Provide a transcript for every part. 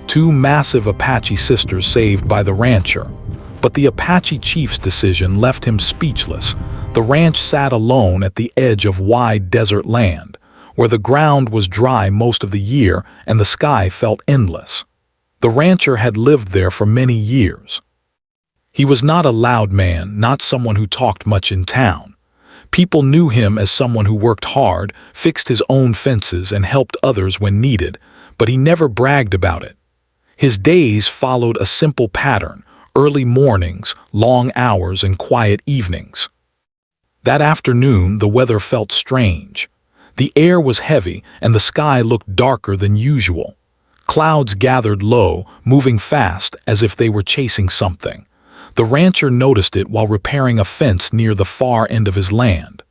two massive Apache sisters saved by the rancher. But the Apache chief's decision left him speechless. The ranch sat alone at the edge of wide desert land, where the ground was dry most of the year and the sky felt endless. The rancher had lived there for many years. He was not a loud man, not someone who talked much in town. People knew him as someone who worked hard, fixed his own fences, and helped others when needed, but he never bragged about it. His days followed a simple pattern: early mornings, long hours, and quiet evenings. That afternoon, the weather felt strange. The air was heavy, and the sky looked darker than usual. Clouds gathered low, moving fast as if they were chasing something. The rancher noticed it while repairing a fence near the far end of his land.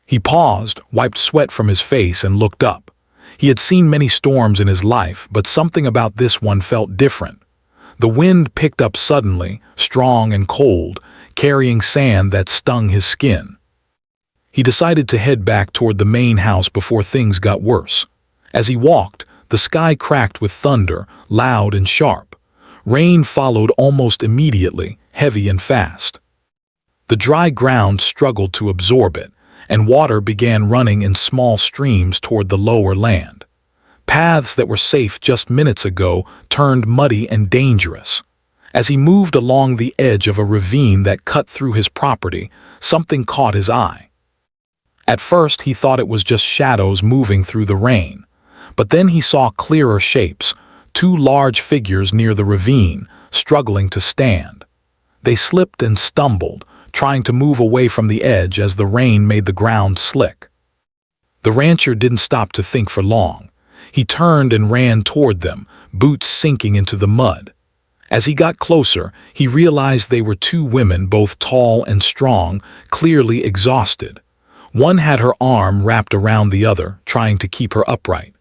He paused, wiped sweat from his face, and looked up. He had seen many storms in his life, but something about this one felt different. The wind picked up suddenly, strong and cold, carrying sand that stung his skin. He decided to head back toward the main house before things got worse. As he walked, the sky cracked with thunder, loud and sharp. Rain followed almost immediately, heavy and fast. The dry ground struggled to absorb it, and water began running in small streams toward the lower land. Paths that were safe just minutes ago turned muddy and dangerous. As he moved along the edge of a ravine that cut through his property, something caught his eye. At first, he thought it was just shadows moving through the rain. But then he saw clearer shapes, two large figures near the ravine, struggling to stand. They slipped and stumbled, trying to move away from the edge as the rain made the ground slick. The rancher didn't stop to think for long. He turned and ran toward them, boots sinking into the mud. As he got closer, he realized they were two women, both tall and strong, clearly exhausted. One had her arm wrapped around the other, trying to keep her upright.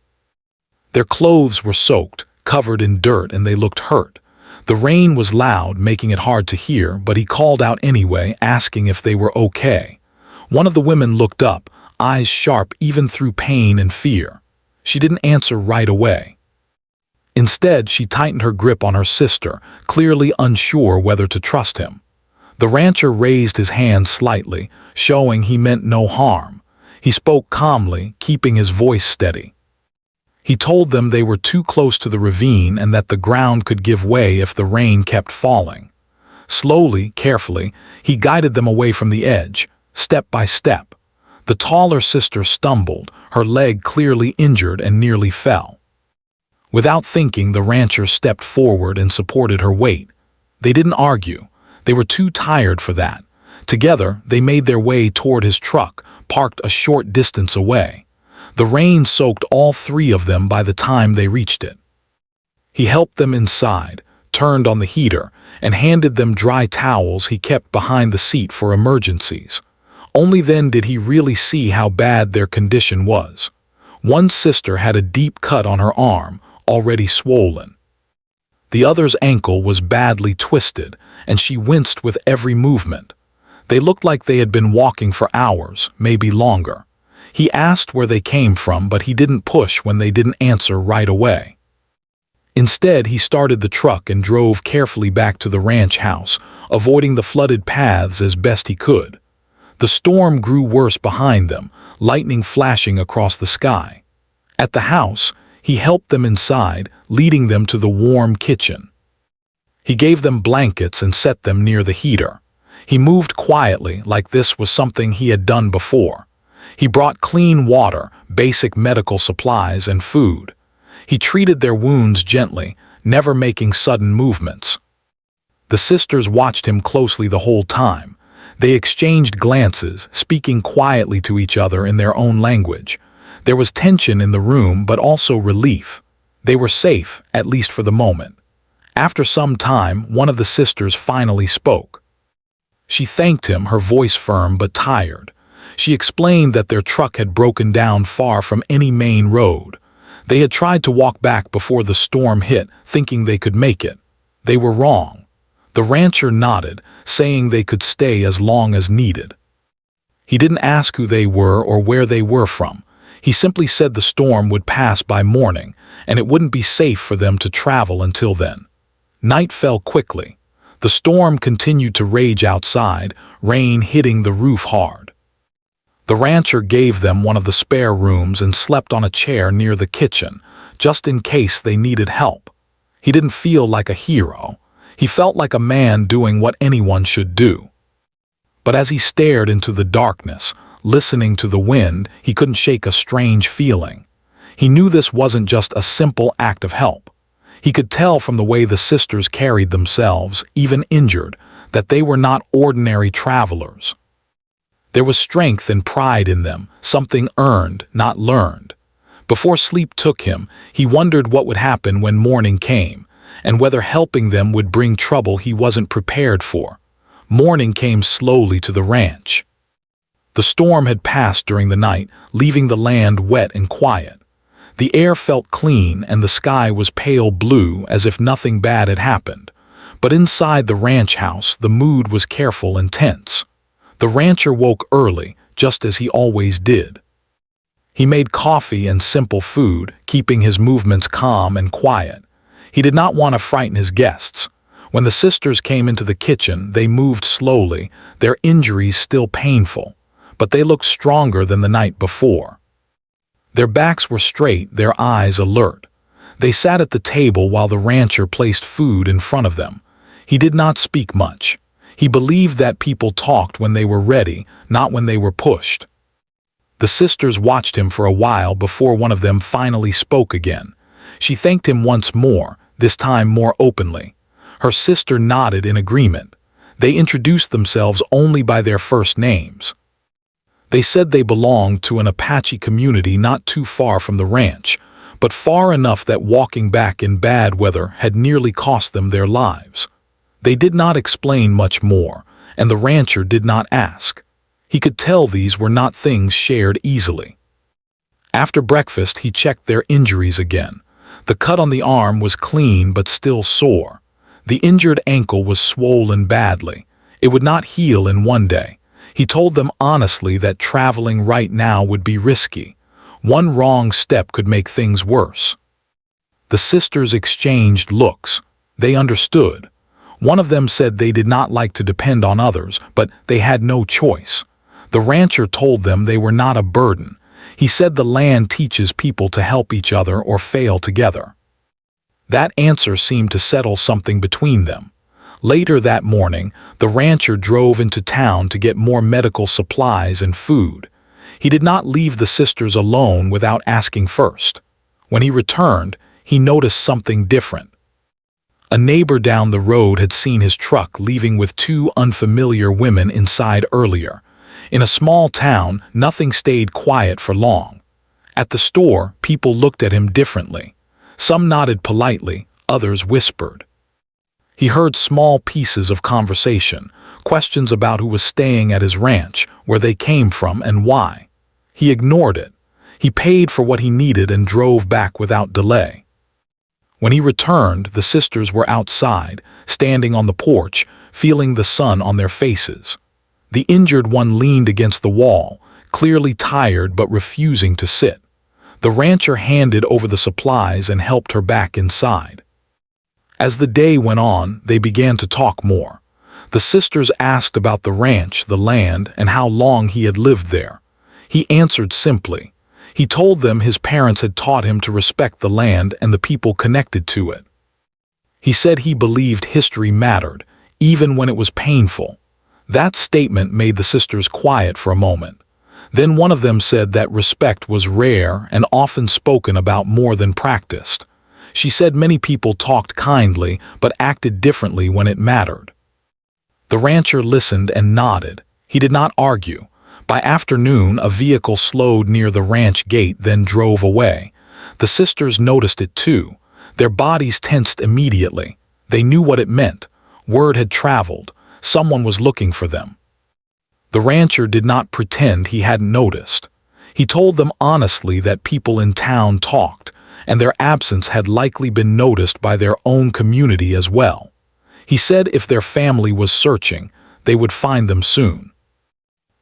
Their clothes were soaked, covered in dirt, and they looked hurt. The rain was loud, making it hard to hear, but he called out anyway, asking if they were okay. One of the women looked up, eyes sharp even through pain and fear. She didn't answer right away. Instead, she tightened her grip on her sister, clearly unsure whether to trust him. The rancher raised his hand slightly, showing he meant no harm. He spoke calmly, keeping his voice steady. He told them they were too close to the ravine and that the ground could give way if the rain kept falling. Slowly, carefully, he guided them away from the edge, step by step. The taller sister stumbled, her leg clearly injured, and nearly fell. Without thinking, the rancher stepped forward and supported her weight. They didn't argue. They were too tired for that. Together, they made their way toward his truck, parked a short distance away. The rain soaked all three of them by the time they reached it. He helped them inside, turned on the heater, and handed them dry towels he kept behind the seat for emergencies. Only then did he really see how bad their condition was. One sister had a deep cut on her arm, already swollen. The other's ankle was badly twisted, and she winced with every movement. They looked like they had been walking for hours, maybe longer. He asked where they came from, but he didn't push when they didn't answer right away. Instead, he started the truck and drove carefully back to the ranch house, avoiding the flooded paths as best he could. The storm grew worse behind them, lightning flashing across the sky. At the house, he helped them inside, leading them to the warm kitchen. He gave them blankets and set them near the heater. He moved quietly, like this was something he had done before. He brought clean water, basic medical supplies, and food. He treated their wounds gently, never making sudden movements. The sisters watched him closely the whole time. They exchanged glances, speaking quietly to each other in their own language. There was tension in the room, but also relief. They were safe, at least for the moment. After some time, one of the sisters finally spoke. She thanked him, her voice firm but tired. She explained that their truck had broken down far from any main road. They had tried to walk back before the storm hit, thinking they could make it. They were wrong. The rancher nodded, saying they could stay as long as needed. He didn't ask who they were or where they were from. He simply said the storm would pass by morning, and it wouldn't be safe for them to travel until then. Night fell quickly. The storm continued to rage outside, rain hitting the roof hard. The rancher gave them one of the spare rooms and slept on a chair near the kitchen, just in case they needed help. He didn't feel like a hero. He felt like a man doing what anyone should do. But as he stared into the darkness, listening to the wind, he couldn't shake a strange feeling. He knew this wasn't just a simple act of help. He could tell from the way the sisters carried themselves, even injured, that they were not ordinary travelers. There was strength and pride in them, something earned, not learned. Before sleep took him, he wondered what would happen when morning came, and whether helping them would bring trouble he wasn't prepared for. Morning came slowly to the ranch. The storm had passed during the night, leaving the land wet and quiet. The air felt clean and the sky was pale blue, as if nothing bad had happened. But inside the ranch house, the mood was careful and tense. The rancher woke early, just as he always did. He made coffee and simple food, keeping his movements calm and quiet. He did not want to frighten his guests. When the sisters came into the kitchen, they moved slowly, their injuries still painful, but they looked stronger than the night before. Their backs were straight, their eyes alert. They sat at the table while the rancher placed food in front of them. He did not speak much. He believed that people talked when they were ready, not when they were pushed. The sisters watched him for a while before one of them finally spoke again. She thanked him once more, this time more openly. Her sister nodded in agreement. They introduced themselves only by their first names. They said they belonged to an Apache community not too far from the ranch, but far enough that walking back in bad weather had nearly cost them their lives. They did not explain much more, and the rancher did not ask. He could tell these were not things shared easily. After breakfast, he checked their injuries again. The cut on the arm was clean but still sore. The injured ankle was swollen badly. It would not heal in one day. He told them honestly that traveling right now would be risky. One wrong step could make things worse. The sisters exchanged looks. They understood. One of them said they did not like to depend on others, but they had no choice. The rancher told them they were not a burden. He said the land teaches people to help each other or fail together. That answer seemed to settle something between them. Later that morning, the rancher drove into town to get more medical supplies and food. He did not leave the sisters alone without asking first. When he returned, he noticed something different. A neighbor down the road had seen his truck leaving with two unfamiliar women inside earlier. In a small town, nothing stayed quiet for long. At the store, people looked at him differently. Some nodded politely, others whispered. He heard small pieces of conversation, questions about who was staying at his ranch, where they came from and why. He ignored it. He paid for what he needed and drove back without delay. When he returned, the sisters were outside, standing on the porch, feeling the sun on their faces. The injured one leaned against the wall, clearly tired but refusing to sit. The rancher handed over the supplies and helped her back inside. As the day went on, they began to talk more. The sisters asked about the ranch, the land, and how long he had lived there. He answered simply. He told them his parents had taught him to respect the land and the people connected to it. He said he believed history mattered, even when it was painful. That statement made the sisters quiet for a moment. Then one of them said that respect was rare and often spoken about more than practiced. She said many people talked kindly but acted differently when it mattered. The rancher listened and nodded. He did not argue. By afternoon, a vehicle slowed near the ranch gate, then drove away. The sisters noticed it too. Their bodies tensed immediately. They knew what it meant. Word had traveled. Someone was looking for them. The rancher did not pretend he hadn't noticed. He told them honestly that people in town talked, and their absence had likely been noticed by their own community as well. He said if their family was searching, they would find them soon.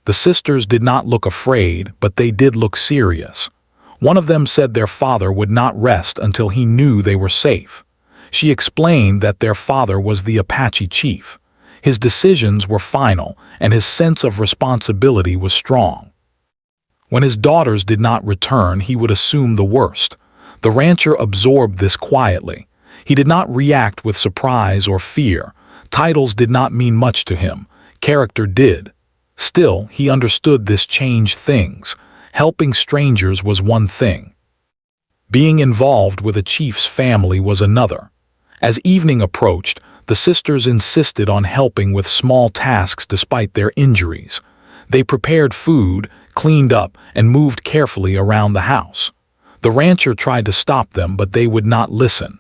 The sisters did not look afraid, but they did look serious. One of them said their father would not rest until he knew they were safe. She explained that their father was the Apache chief. His decisions were final, and his sense of responsibility was strong. When his daughters did not return, he would assume the worst. The rancher absorbed this quietly. He did not react with surprise or fear. Titles did not mean much to him. Character did. Still, he understood this changed things. Helping strangers was one thing. Being involved with a chief's family was another. As evening approached, the sisters insisted on helping with small tasks despite their injuries. They prepared food, cleaned up, and moved carefully around the house. The rancher tried to stop them, but they would not listen.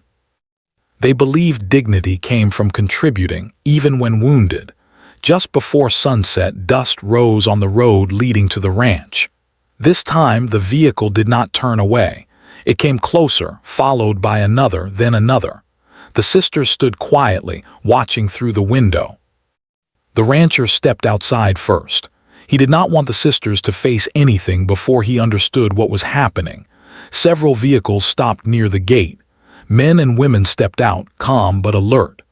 They believed dignity came from contributing, even when wounded. Just before sunset, dust rose on the road leading to the ranch. This time, the vehicle did not turn away. It came closer, followed by another, then another. The sisters stood quietly, watching through the window. The rancher stepped outside first. He did not want the sisters to face anything before he understood what was happening. Several vehicles stopped near the gate. Men and women stepped out, calm but alert.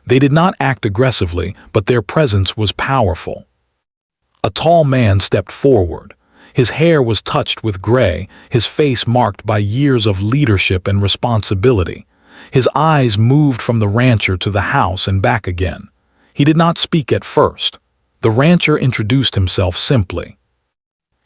They did not act aggressively, but their presence was powerful. A tall man stepped forward. His hair was touched with gray, his face marked by years of leadership and responsibility. His eyes moved from the rancher to the house and back again. He did not speak at first. The rancher introduced himself simply.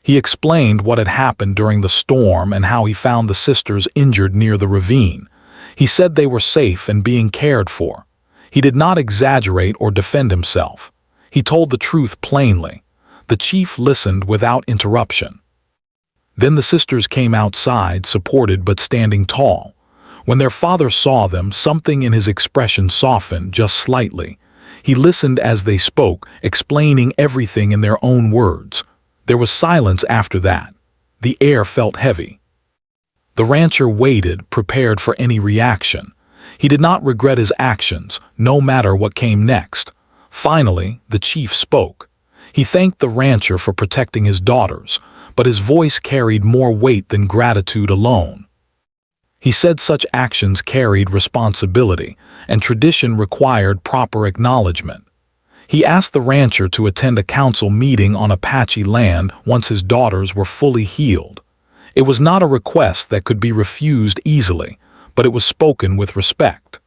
He explained what had happened during the storm and how he found the sisters injured near the ravine. He said they were safe and being cared for. He did not exaggerate or defend himself. He told the truth plainly. The chief listened without interruption. Then the sisters came outside, supported but standing tall. When their father saw them, something in his expression softened just slightly. He listened as they spoke, explaining everything in their own words. There was silence after that. The air felt heavy. The rancher waited, prepared for any reaction. He did not regret his actions, no matter what came next. Finally, the chief spoke. He thanked the rancher for protecting his daughters, but his voice carried more weight than gratitude alone. He said such actions carried responsibility, and tradition required proper acknowledgement. He asked the rancher to attend a council meeting on Apache land once his daughters were fully healed. It was not a request that could be refused easily, but it was spoken with respect.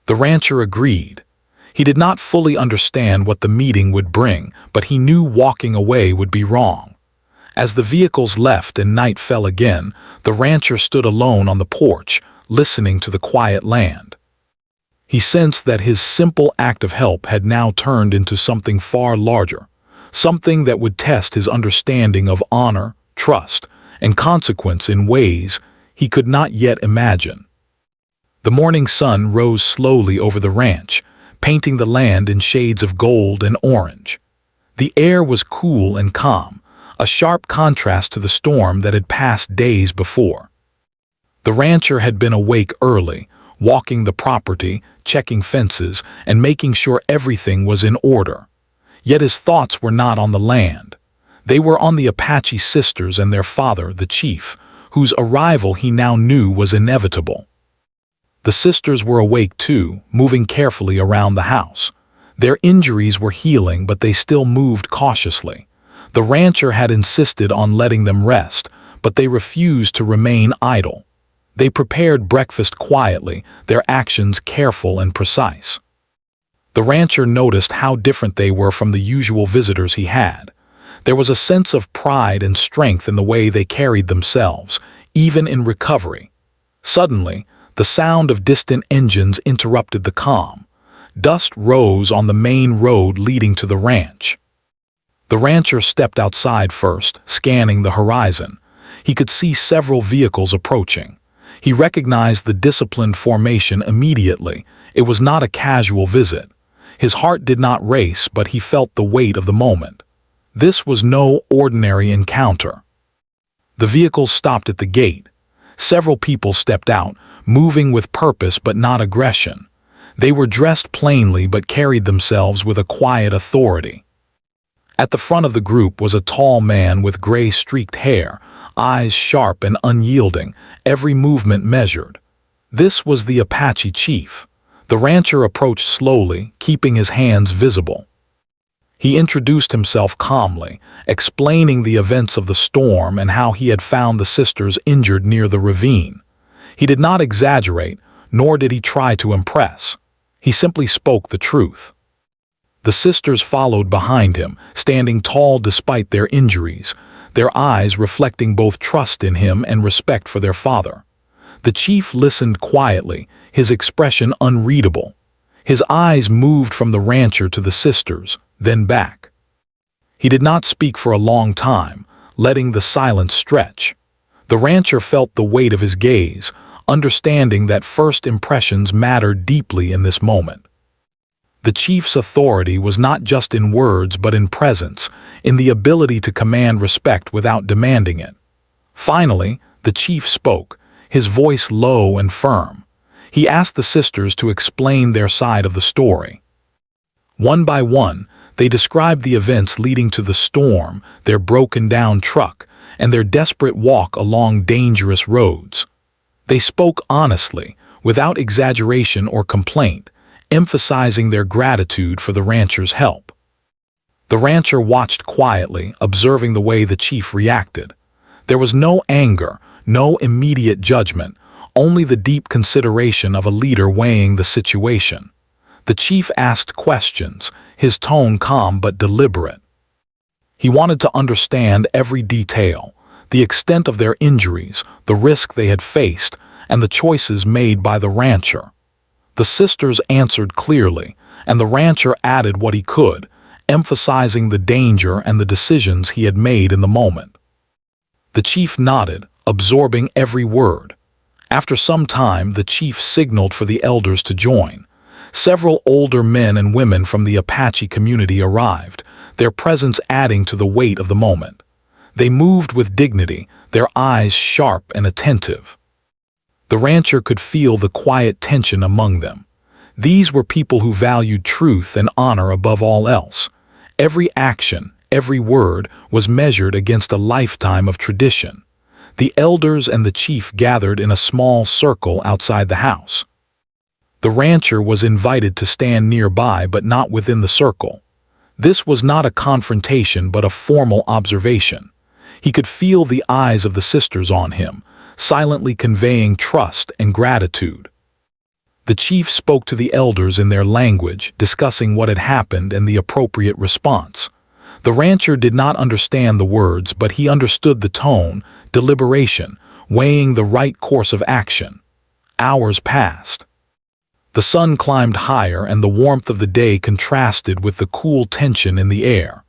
The rancher agreed. He did not fully understand what the meeting would bring, but he knew walking away would be wrong. As the vehicles left and night fell again, the rancher stood alone on the porch, listening to the quiet land. He sensed that his simple act of help had now turned into something far larger, something that would test his understanding of honor, trust, and consequence in ways he could not yet imagine. The morning sun rose slowly over the ranch, painting the land in shades of gold and orange. The air was cool and calm, a sharp contrast to the storm that had passed days before. The rancher had been awake early, walking the property, checking fences, and making sure everything was in order. Yet his thoughts were not on the land. They were on the Apache sisters and their father, the chief, whose arrival he now knew was inevitable. The sisters were awake too, moving carefully around the house. Their injuries were healing, but they still moved cautiously. The rancher had insisted on letting them rest, but they refused to remain idle. They prepared breakfast quietly, their actions careful and precise. The rancher noticed how different they were from the usual visitors he had. There was a sense of pride and strength in the way they carried themselves, even in recovery. Suddenly, the sound of distant engines interrupted the calm. Dust rose on the main road leading to the ranch. The rancher stepped outside first, scanning the horizon. He could see several vehicles approaching. He recognized the disciplined formation immediately. It was not a casual visit. His heart did not race, but he felt the weight of the moment. This was no ordinary encounter. The vehicles stopped at the gate. Several people stepped out, moving with purpose but not aggression. They were dressed plainly but carried themselves with a quiet authority. At the front of the group was a tall man with gray-streaked hair, eyes sharp and unyielding, every movement measured. This was the Apache chief. The rancher approached slowly, keeping his hands visible. He introduced himself calmly, explaining the events of the storm and how he had found the sisters injured near the ravine. He did not exaggerate, nor did he try to impress. He simply spoke the truth. The sisters followed behind him, standing tall despite their injuries, their eyes reflecting both trust in him and respect for their father. The chief listened quietly, his expression unreadable. His eyes moved from the rancher to the sisters, then back. He did not speak for a long time, letting the silence stretch. The rancher felt the weight of his gaze, understanding that first impressions mattered deeply in this moment. The chief's authority was not just in words but in presence, in the ability to command respect without demanding it. Finally, the chief spoke, his voice low and firm. He asked the sisters to explain their side of the story. One by one, they described the events leading to the storm, their broken-down truck, and their desperate walk along dangerous roads. They spoke honestly, without exaggeration or complaint, emphasizing their gratitude for the rancher's help. The rancher watched quietly, observing the way the chief reacted. There was no anger, no immediate judgment, only the deep consideration of a leader weighing the situation. The chief asked questions, his tone calm but deliberate. He wanted to understand every detail, the extent of their injuries, the risk they had faced, and the choices made by the rancher. The sisters answered clearly, and the rancher added what he could, emphasizing the danger and the decisions he had made in the moment. The chief nodded, absorbing every word. After some time, the chief signaled for the elders to join. Several older men and women from the Apache community arrived, their presence adding to the weight of the moment. They moved with dignity, their eyes sharp and attentive. The rancher could feel the quiet tension among them. These were people who valued truth and honor above all else. Every action, every word was measured against a lifetime of tradition. The elders and the chief gathered in a small circle outside the house. The rancher was invited to stand nearby but not within the circle. This was not a confrontation but a formal observation. He could feel the eyes of the sisters on him, silently conveying trust and gratitude. The chief spoke to the elders in their language, discussing what had happened and the appropriate response. The rancher did not understand the words, but he understood the tone, deliberation, weighing the right course of action. Hours passed. The sun climbed higher and the warmth of the day contrasted with the cool tension in the air.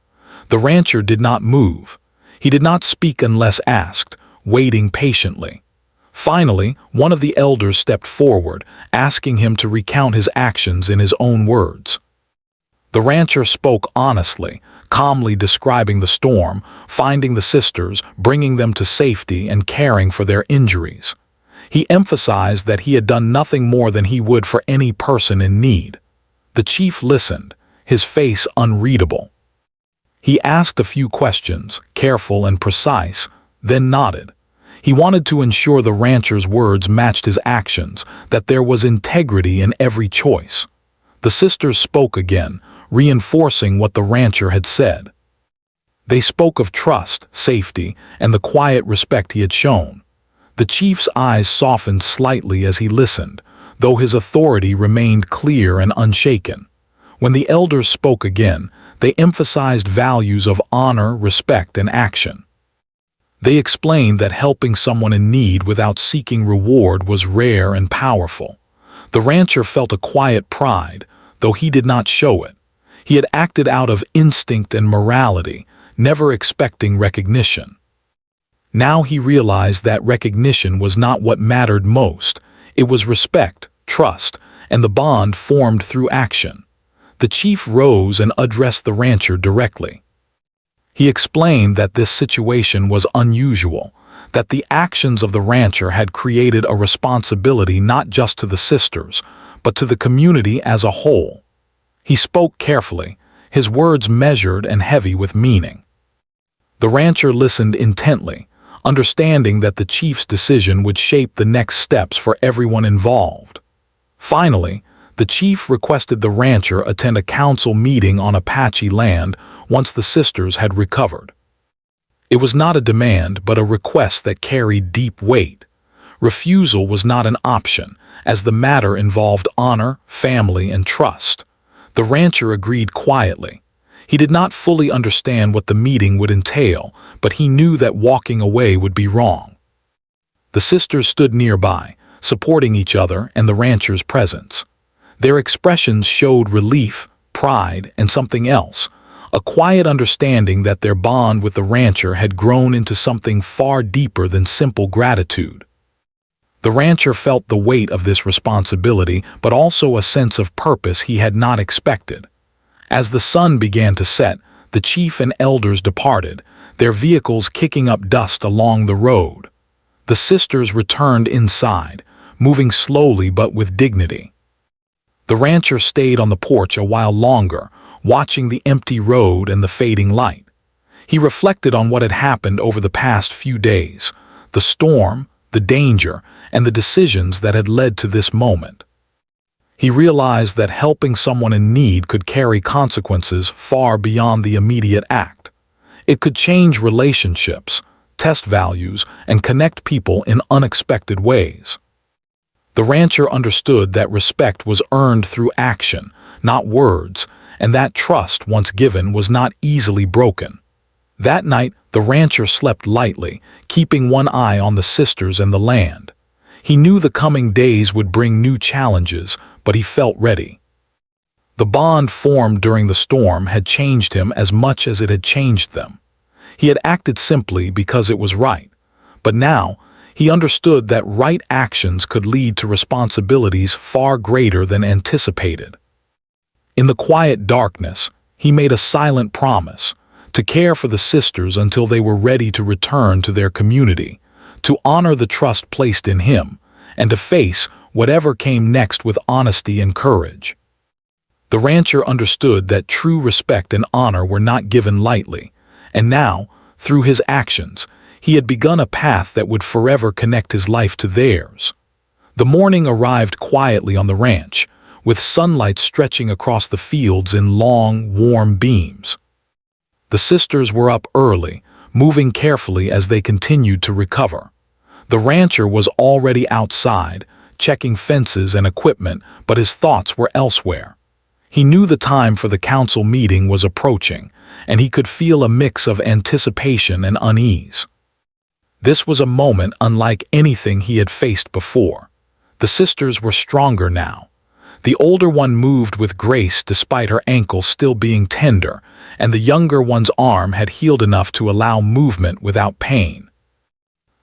The rancher did not move. He did not speak unless asked, waiting patiently. Finally, one of the elders stepped forward, asking him to recount his actions in his own words. The rancher spoke honestly, calmly describing the storm, finding the sisters, bringing them to safety, and caring for their injuries. He emphasized that he had done nothing more than he would for any person in need. The chief listened, his face unreadable. He asked a few questions, careful and precise, then nodded. He wanted to ensure the rancher's words matched his actions, that there was integrity in every choice. The sisters spoke again, reinforcing what the rancher had said. They spoke of trust, safety, and the quiet respect he had shown. The chief's eyes softened slightly as he listened, though his authority remained clear and unshaken. When the elders spoke again, they emphasized values of honor, respect, and action. They explained that helping someone in need without seeking reward was rare and powerful. The rancher felt a quiet pride, though he did not show it. He had acted out of instinct and morality, never expecting recognition. Now he realized that recognition was not what mattered most. It was respect, trust, and the bond formed through action. The chief rose and addressed the rancher directly. He explained that this situation was unusual, that the actions of the rancher had created a responsibility not just to the sisters, but to the community as a whole. He spoke carefully, his words measured and heavy with meaning. The rancher listened intently, understanding that the chief's decision would shape the next steps for everyone involved. Finally, the chief requested the rancher attend a council meeting on Apache land once the sisters had recovered. It was not a demand, but a request that carried deep weight. Refusal was not an option, as the matter involved honor, family, and trust. The rancher agreed quietly. He did not fully understand what the meeting would entail, but he knew that walking away would be wrong. The sisters stood nearby, supporting each other and the rancher's presence. Their expressions showed relief, pride, and something else, a quiet understanding that their bond with the rancher had grown into something far deeper than simple gratitude. The rancher felt the weight of this responsibility, but also a sense of purpose he had not expected. As the sun began to set, the chief and elders departed, their vehicles kicking up dust along the road. The sisters returned inside, moving slowly but with dignity. The rancher stayed on the porch a while longer, watching the empty road and the fading light. He reflected on what had happened over the past few days, the storm, the danger, and the decisions that had led to this moment. He realized that helping someone in need could carry consequences far beyond the immediate act. It could change relationships, test values, and connect people in unexpected ways. The rancher understood that respect was earned through action, not words, and that trust, once given, was not easily broken. That night, the rancher slept lightly, keeping one eye on the sisters and the land. He knew the coming days would bring new challenges, but he felt ready. The bond formed during the storm had changed him as much as it had changed them. He had acted simply because it was right, but now he understood that right actions could lead to responsibilities far greater than anticipated. In the quiet darkness, he made a silent promise to care for the sisters until they were ready to return to their community, to honor the trust placed in him, and to face whatever came next with honesty and courage. The rancher understood that true respect and honor were not given lightly, and now, through his actions, he had begun a path that would forever connect his life to theirs. The morning arrived quietly on the ranch, with sunlight stretching across the fields in long, warm beams. The sisters were up early, moving carefully as they continued to recover. The rancher was already outside, checking fences and equipment, but his thoughts were elsewhere. He knew the time for the council meeting was approaching, and he could feel a mix of anticipation and unease. This was a moment unlike anything he had faced before. The sisters were stronger now. The older one moved with grace despite her ankle still being tender, and the younger one's arm had healed enough to allow movement without pain.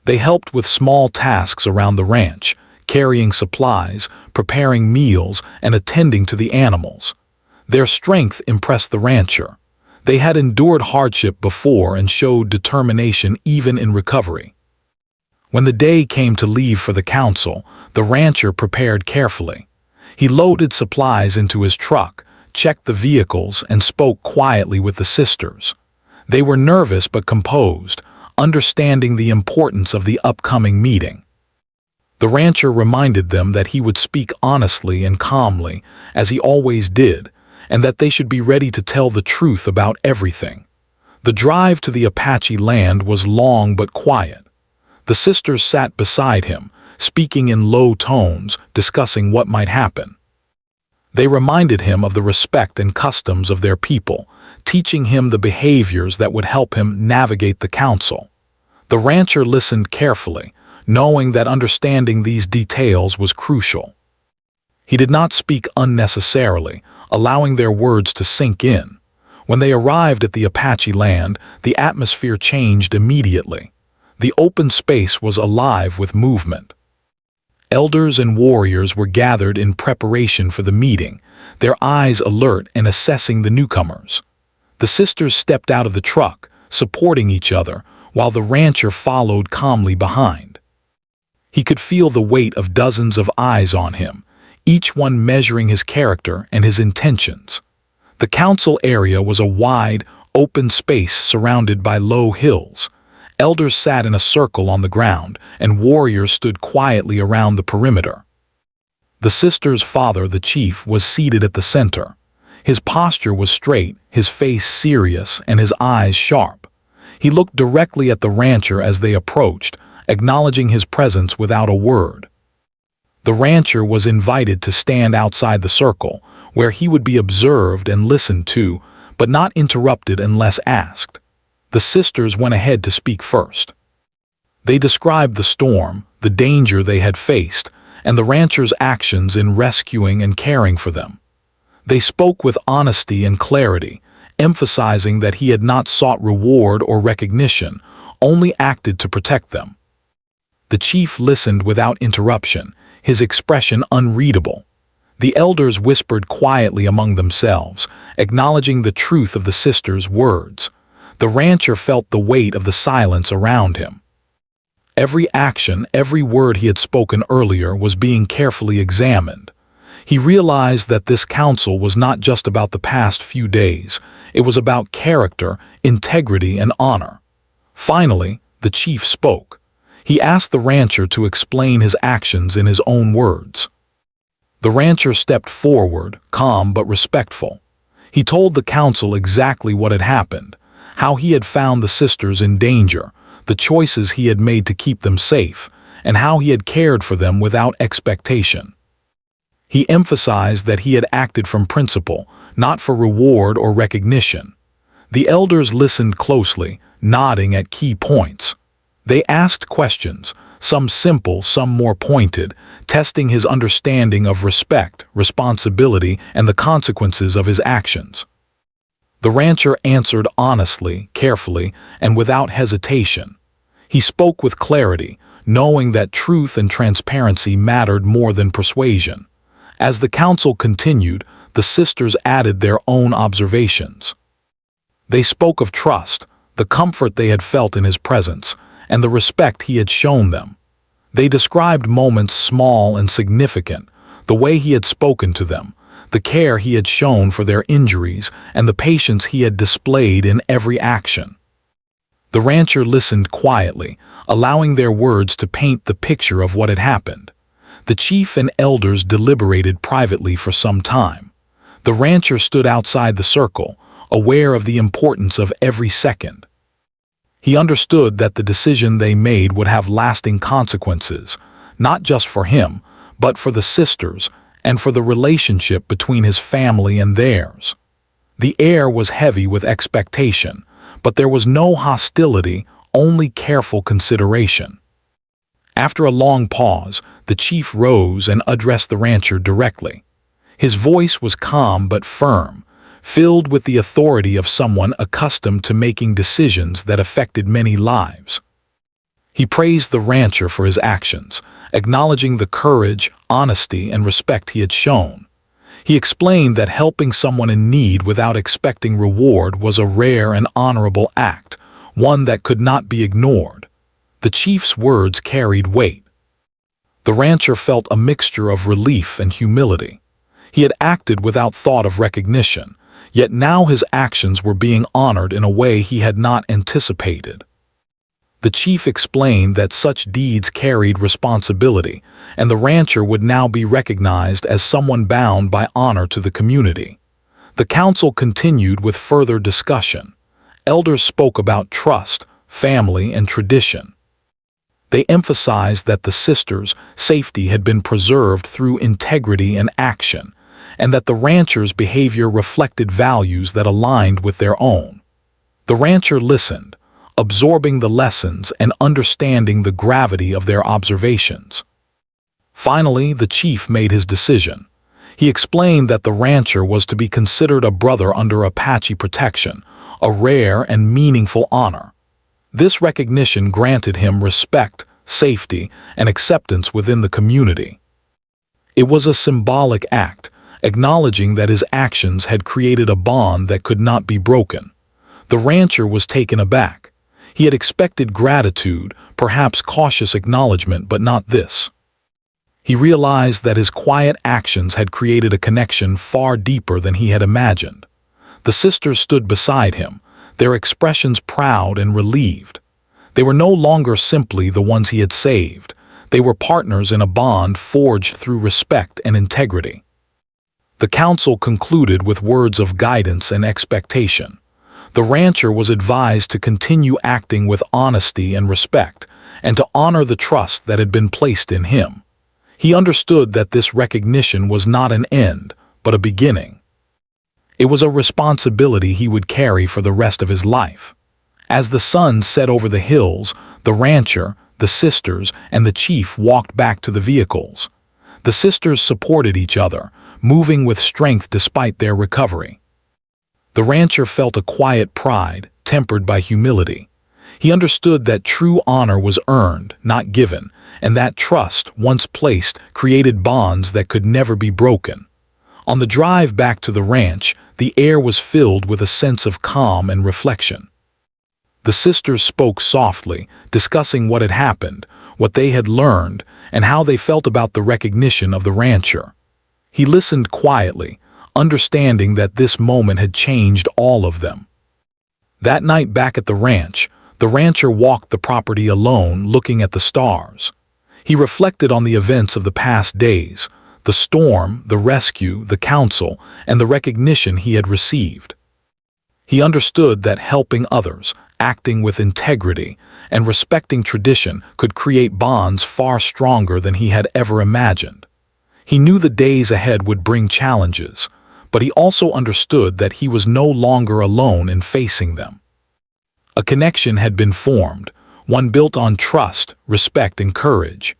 They helped with small tasks around the ranch, carrying supplies, preparing meals, and attending to the animals. Their strength impressed the rancher. They had endured hardship before and showed determination even in recovery. When the day came to leave for the council, the rancher prepared carefully. He loaded supplies into his truck, checked the vehicles, and spoke quietly with the sisters. They were nervous but composed, understanding the importance of the upcoming meeting. The rancher reminded them that he would speak honestly and calmly, as he always did, and that they should be ready to tell the truth about everything. The drive to the Apache land was long but quiet. The sisters sat beside him, speaking in low tones, discussing what might happen. They reminded him of the respect and customs of their people, teaching him the behaviors that would help him navigate the council. The rancher listened carefully, knowing that understanding these details was crucial. He did not speak unnecessarily, allowing their words to sink in. When they arrived at the Apache land, the atmosphere changed immediately. The open space was alive with movement. Elders and warriors were gathered in preparation for the meeting, their eyes alert and assessing the newcomers. The sisters stepped out of the truck, supporting each other, while the rancher followed calmly behind. He could feel the weight of dozens of eyes on him, each one measuring his character and his intentions. The council area was a wide, open space surrounded by low hills. Elders sat in a circle on the ground, and warriors stood quietly around the perimeter. The sisters' father, the chief, was seated at the center. His posture was straight, his face serious, and his eyes sharp. He looked directly at the rancher as they approached, acknowledging his presence without a word. The rancher was invited to stand outside the circle, where he would be observed and listened to, but not interrupted unless asked. The sisters went ahead to speak first. They described the storm, the danger they had faced, and the rancher's actions in rescuing and caring for them. They spoke with honesty and clarity, emphasizing that he had not sought reward or recognition, only acted to protect them. The chief listened without interruption, his expression unreadable. The elders whispered quietly among themselves, acknowledging the truth of the sisters' words. The rancher felt the weight of the silence around him. Every action, every word he had spoken earlier was being carefully examined. He realized that this council was not just about the past few days. It was about character, integrity, and honor. Finally, the chief spoke. He asked the rancher to explain his actions in his own words. The rancher stepped forward, calm but respectful. He told the council exactly what had happened, how he had found the sisters in danger, the choices he had made to keep them safe, and how he had cared for them without expectation. He emphasized that he had acted from principle, not for reward or recognition. The elders listened closely, nodding at key points. They asked questions, some simple, some more pointed, testing his understanding of respect, responsibility, and the consequences of his actions. The rancher answered honestly, carefully, and without hesitation. He spoke with clarity, knowing that truth and transparency mattered more than persuasion. As the council continued, the sisters added their own observations. They spoke of trust, the comfort they had felt in his presence, and the respect he had shown them. They described moments small and significant, the way he had spoken to them, the care he had shown for their injuries, and the patience he had displayed in every action. The rancher listened quietly, allowing their words to paint the picture of what had happened. The chief and elders deliberated privately for some time. The rancher stood outside the circle, aware of the importance of every second. He understood that the decision they made would have lasting consequences, not just for him, but for the sisters and for the relationship between his family and theirs. The air was heavy with expectation, but there was no hostility, only careful consideration. After a long pause, the chief rose and addressed the rancher directly. His voice was calm but firm, filled with the authority of someone accustomed to making decisions that affected many lives. He praised the rancher for his actions, acknowledging the courage, honesty, and respect he had shown. He explained that helping someone in need without expecting reward was a rare and honorable act, one that could not be ignored. The chief's words carried weight. The rancher felt a mixture of relief and humility. He had acted without thought of recognition, yet now his actions were being honored in a way he had not anticipated. The chief explained that such deeds carried responsibility, and the rancher would now be recognized as someone bound by honor to the community. The council continued with further discussion. Elders spoke about trust, family, and tradition. They emphasized that the sisters' safety had been preserved through integrity and action, and that the rancher's behavior reflected values that aligned with their own. The rancher listened, absorbing the lessons and understanding the gravity of their observations. Finally, the chief made his decision. He explained that the rancher was to be considered a brother under Apache protection, a rare and meaningful honor. This recognition granted him respect, safety, and acceptance within the community. It was a symbolic act, acknowledging that his actions had created a bond that could not be broken. The rancher was taken aback. He had expected gratitude, perhaps cautious acknowledgement, but not this. He realized that his quiet actions had created a connection far deeper than he had imagined. The sisters stood beside him, their expressions proud and relieved. They were no longer simply the ones he had saved. They were partners in a bond forged through respect and integrity. The council concluded with words of guidance and expectation. The rancher was advised to continue acting with honesty and respect, and to honor the trust that had been placed in him. He understood that this recognition was not an end, but a beginning. It was a responsibility he would carry for the rest of his life. As the sun set over the hills, the rancher, the sisters, and the chief walked back to the vehicles. The sisters supported each other, moving with strength despite their recovery. The rancher felt a quiet pride, tempered by humility. He understood that true honor was earned, not given, and that trust, once placed, created bonds that could never be broken. On the drive back to the ranch, the air was filled with a sense of calm and reflection. The sisters spoke softly, discussing what had happened, what they had learned, and how they felt about the recognition of the rancher. He listened quietly, understanding that this moment had changed all of them. That night back at the rancher walked the property alone, looking at the stars. He reflected on the events of the past days, the storm, the rescue, the council, and the recognition he had received. He understood that helping others, acting with integrity, and respecting tradition could create bonds far stronger than he had ever imagined. He knew the days ahead would bring challenges, but he also understood that he was no longer alone in facing them. A connection had been formed, one built on trust, respect, and courage.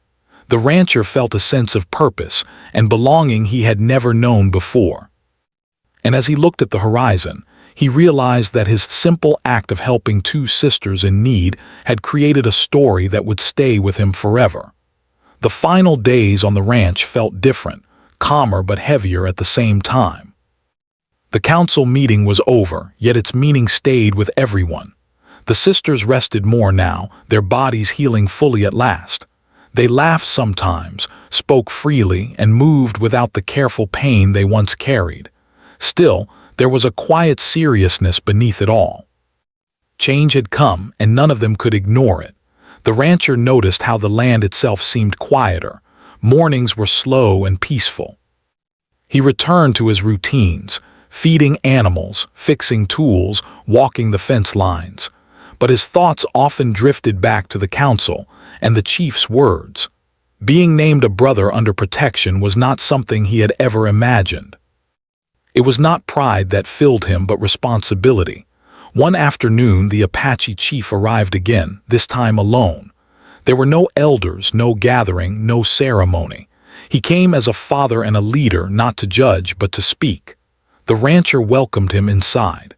The rancher felt a sense of purpose and belonging he had never known before. And as he looked at the horizon, he realized that his simple act of helping two sisters in need had created a story that would stay with him forever. The final days on the ranch felt different, calmer but heavier at the same time. The council meeting was over, yet its meaning stayed with everyone. The sisters rested more now, their bodies healing fully at last. They laughed sometimes, spoke freely, and moved without the careful pain they once carried. Still, there was a quiet seriousness beneath it all. Change had come, and none of them could ignore it. The rancher noticed how the land itself seemed quieter. Mornings were slow and peaceful. He returned to his routines, feeding animals, fixing tools, walking the fence lines. But his thoughts often drifted back to the council and the chief's words. Being named a brother under protection was not something he had ever imagined. It was not pride that filled him, but responsibility. One afternoon, the Apache chief arrived again, this time alone. There were no elders, no gathering, no ceremony. He came as a father and a leader, not to judge, but to speak. The rancher welcomed him inside.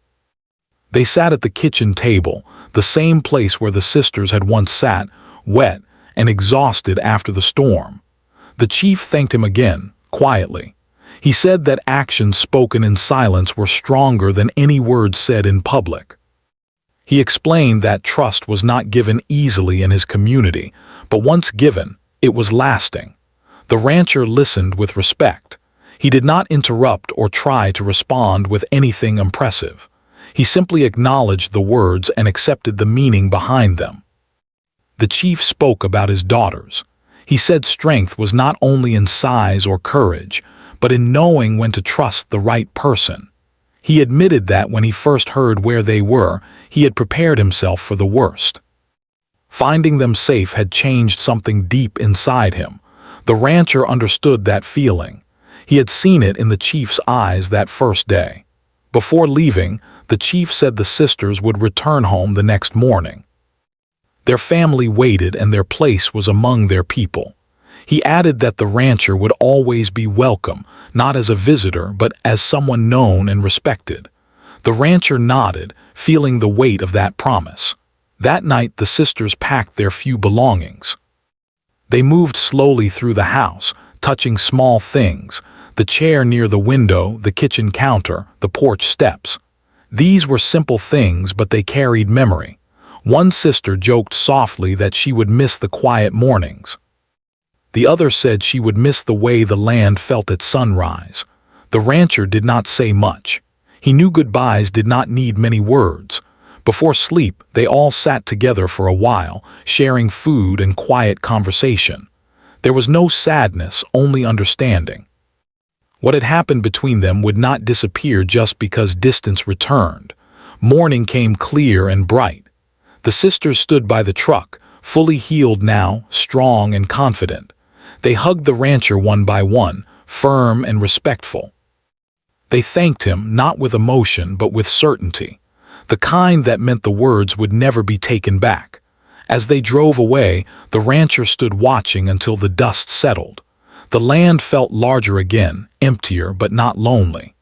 They sat at the kitchen table, the same place where the sisters had once sat, wet and exhausted after the storm. The chief thanked him again, quietly. He said that actions spoken in silence were stronger than any words said in public. He explained that trust was not given easily in his community, but once given, it was lasting. The rancher listened with respect. He did not interrupt or try to respond with anything impressive. He simply acknowledged the words and accepted the meaning behind them. The chief spoke about his daughters. He said strength was not only in size or courage, but in knowing when to trust the right person. He admitted that when he first heard where they were, he had prepared himself for the worst. Finding them safe had changed something deep inside him. The rancher understood that feeling. He had seen it in the chief's eyes that first day. Before leaving, the chief said the sisters would return home the next morning. Their family waited, and their place was among their people. He added that the rancher would always be welcome, not as a visitor, but as someone known and respected. The rancher nodded, feeling the weight of that promise. That night, the sisters packed their few belongings. They moved slowly through the house, touching small things: the chair near the window, the kitchen counter, the porch steps. These were simple things, but they carried memory. One sister joked softly that she would miss the quiet mornings. The other said she would miss the way the land felt at sunrise. The rancher did not say much. He knew goodbyes did not need many words. Before sleep, they all sat together for a while, sharing food and quiet conversation. There was no sadness, only understanding. What had happened between them would not disappear just because distance returned. Morning came clear and bright. The sisters stood by the truck, fully healed now, strong and confident. They hugged the rancher one by one, firm and respectful. They thanked him not with emotion but with certainty, the kind that meant the words would never be taken back. As they drove away, the rancher stood watching until the dust settled. The land felt larger again, emptier but not lonely.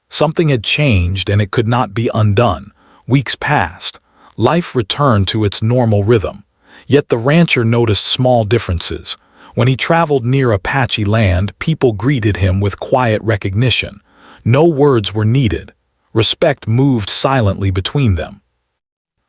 Something had changed and it could not be undone. Weeks passed. Life returned to its normal rhythm. Yet the rancher noticed small differences. When he traveled near Apache land, people greeted him with quiet recognition. No words were needed. Respect moved silently between them.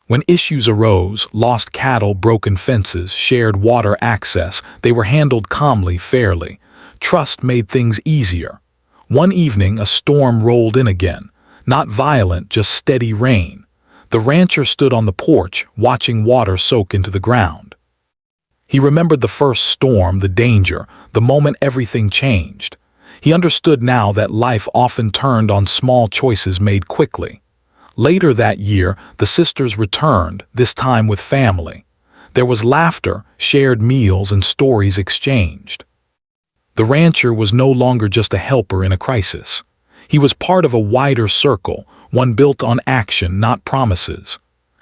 When issues arose, lost cattle, broken fences, shared water access, they were handled calmly, fairly. Trust made things easier. One evening, a storm rolled in again. Not violent, just steady rain. The rancher stood on the porch, watching water soak into the ground. He remembered the first storm, the danger, the moment everything changed. He understood now that life often turned on small choices made quickly. Later that year, the sisters returned, this time with family. There was laughter, shared meals, and stories exchanged. The rancher was no longer just a helper in a crisis. He was part of a wider circle, one built on action, not promises.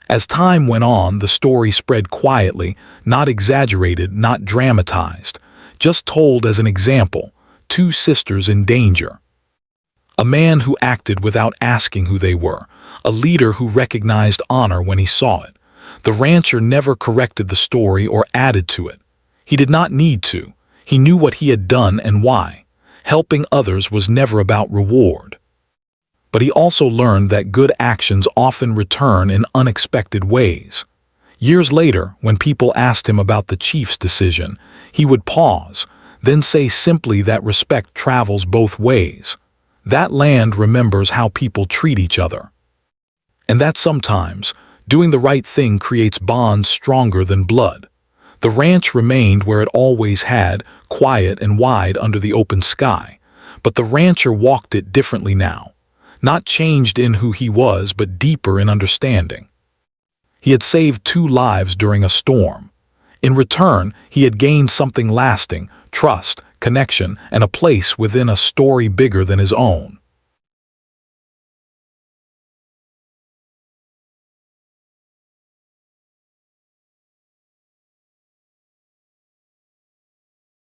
As time went on, the story spread quietly, not exaggerated, not dramatized, just told as an example, two sisters in danger. A man who acted without asking who they were, a leader who recognized honor when he saw it. The rancher never corrected the story or added to it. He did not need to. He knew what he had done and why. Helping others was never about reward. But he also learned that good actions often return in unexpected ways. Years later, when people asked him about the chief's decision, he would pause, then say simply that respect travels both ways. That land remembers how people treat each other. And that sometimes, doing the right thing creates bonds stronger than blood. The ranch remained where it always had, quiet and wide under the open sky. But the rancher walked it differently now. Not changed in who he was, but deeper in understanding. He had saved 2 lives during a storm. In return, he had gained something lasting, trust, connection, and a place within a story bigger than his own.